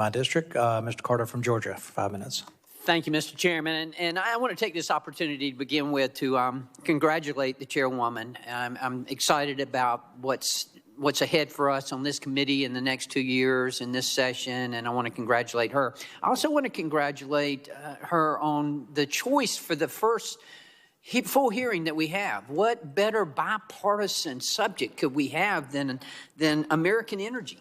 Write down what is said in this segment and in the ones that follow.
My district, Mr. Carter from Georgia, for 5 minutes. Thank you, Mr. Chairman. And I want to take this opportunity to begin with to congratulate the chairwoman. I'm excited about what's ahead for us on this committee in the next 2 years in this session, and I want to congratulate her. I also want to congratulate her on the choice for the first full hearing that we have. What better bipartisan subject could we have than American energy?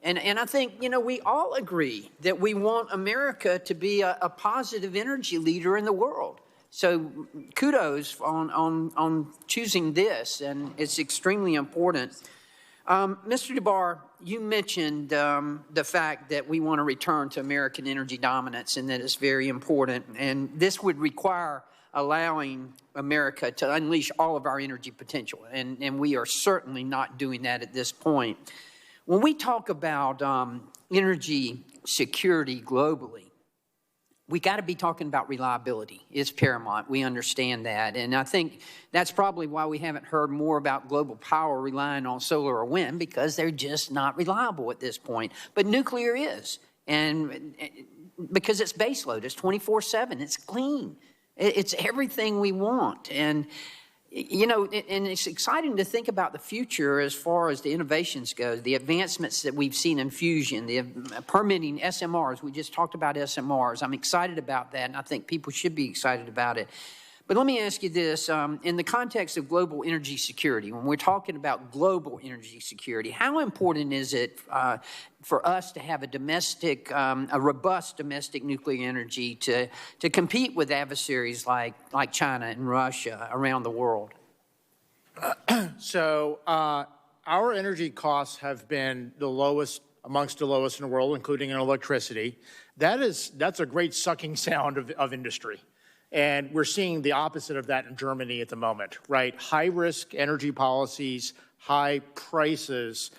And I think, you know, we all agree that we want America to be a positive energy leader in the world. So kudos on choosing this, and it's extremely important. Mr. DeBar, you mentioned the fact that we want to return to American energy dominance and that it's very important. And this would require allowing America to unleash all of our energy potential. And we are certainly not doing that at this point. When we talk about energy security globally, we got to be talking about reliability. It's paramount. We understand that. And I think that's probably why we haven't heard more about global power relying on solar or wind, because they're just not reliable at this point. But nuclear is. And because it's baseload, it's 24/7, it's clean. It's everything we want. And you know, and it's exciting to think about the future as far as the innovations go, the advancements that we've seen in fusion, the permitting SMRs. We just talked about SMRs. I'm excited about that, and I think people should be excited about it. But let me ask you this, in the context of global energy security, when we're talking about global energy security, how important is it for us to have a robust domestic nuclear energy to compete with adversaries like China and Russia around the world? So our energy costs have been the lowest, amongst the lowest in the world, including in electricity. That's a great sucking sound of industry. And we're seeing the opposite of that in Germany at the moment, right? High-risk energy policies, high prices.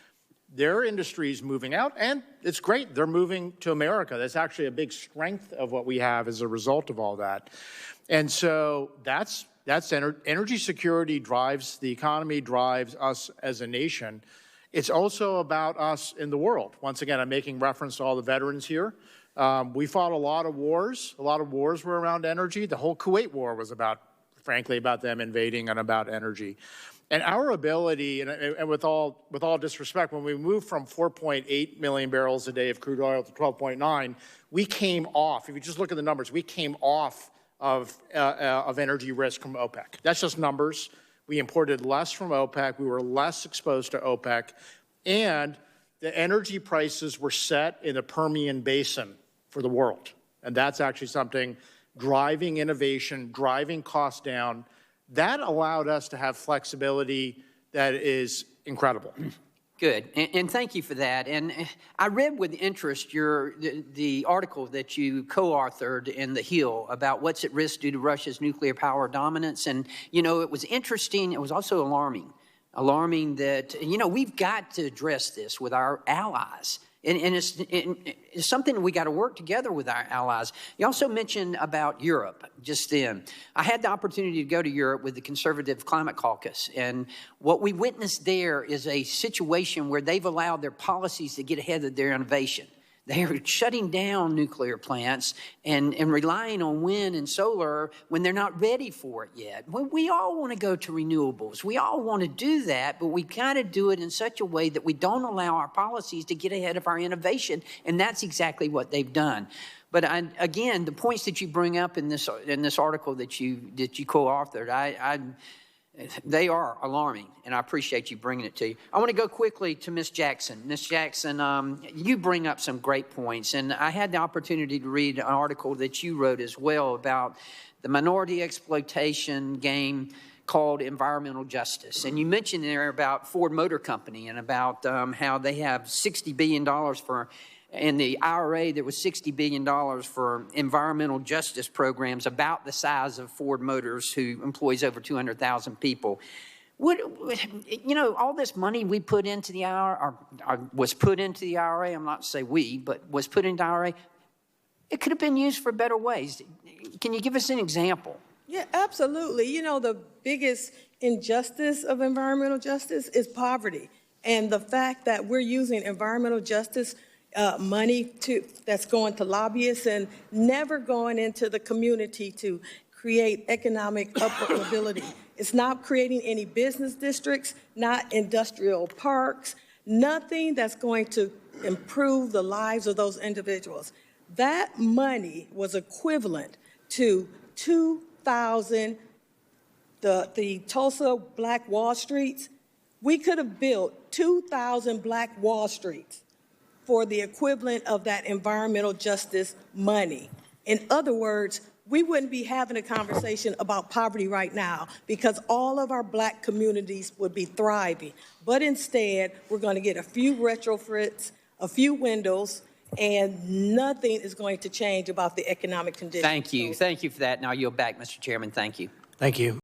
Their industry is moving out, and it's great. They're moving to America. That's actually a big strength of what we have as a result of all that. And so that's energy security drives the economy, drives us as a nation. It's also about us in the world. Once again, I'm making reference to all the veterans here. We fought a lot of wars. A lot of wars were around energy. The whole Kuwait war was frankly, about them invading and about energy. And our ability, and with all disrespect, when we moved from 4.8 million barrels a day of crude oil to 12.9, we came off. If you just look at the numbers, we came off of energy risk from OPEC. That's just numbers. We imported less from OPEC. We were less exposed to OPEC, and the energy prices were set in the Permian Basin for the world. And that's actually something driving innovation, driving costs down. That allowed us to have flexibility that is incredible. Good, and thank you for that. And I read with interest the article that you co-authored in The Hill about what's at risk due to Russia's nuclear power dominance. And, you know, it was interesting. It was also alarming that, you know, we've got to address this with our allies. And it's something we got to work together with our allies. You also mentioned about Europe just then. I had the opportunity to go to Europe with the Conservative Climate Caucus. And what we witnessed there is a situation where they've allowed their policies to get ahead of their innovation. They are shutting down nuclear plants and relying on wind and solar when they're not ready for it yet. We all want to go to renewables. We all want to do that, but we've got to do it in such a way that we don't allow our policies to get ahead of our innovation, and that's exactly what they've done. But again, the points that you bring up in this article that you co-authored, they are alarming, and I appreciate you bringing it to you. I want to go quickly to Ms. Jackson. Ms. Jackson, you bring up some great points, and I had the opportunity to read an article that you wrote as well about the minority exploitation game called environmental justice. And you mentioned there about Ford Motor Company and about how they have $60 billion for, in the IRA, there was $60 billion for environmental justice programs about the size of Ford Motors, who employs over 200,000 people. You know, all this money we put into the IRA, or was put into the IRA, I'm not to say we, but was put into the IRA, it could have been used for better ways. Can you give us an example? Yeah, absolutely. You know, the biggest injustice of environmental justice is poverty. And the fact that we're using environmental justice money that's going to lobbyists and never going into the community to create economic upward mobility. It's not creating any business districts, not industrial parks, nothing that's going to improve the lives of those individuals. That money was equivalent to 2,000, the Tulsa Black Wall Streets. We could have built 2,000 Black Wall Streets for the equivalent of that environmental justice money. In other words, we wouldn't be having a conversation about poverty right now because all of our Black communities would be thriving. But instead, we're going to get a few retrofits, a few windows, and nothing is going to change about the economic conditions. Thank you. Thank you for that. Now yield back, Mr. Chairman. Thank you. Thank you.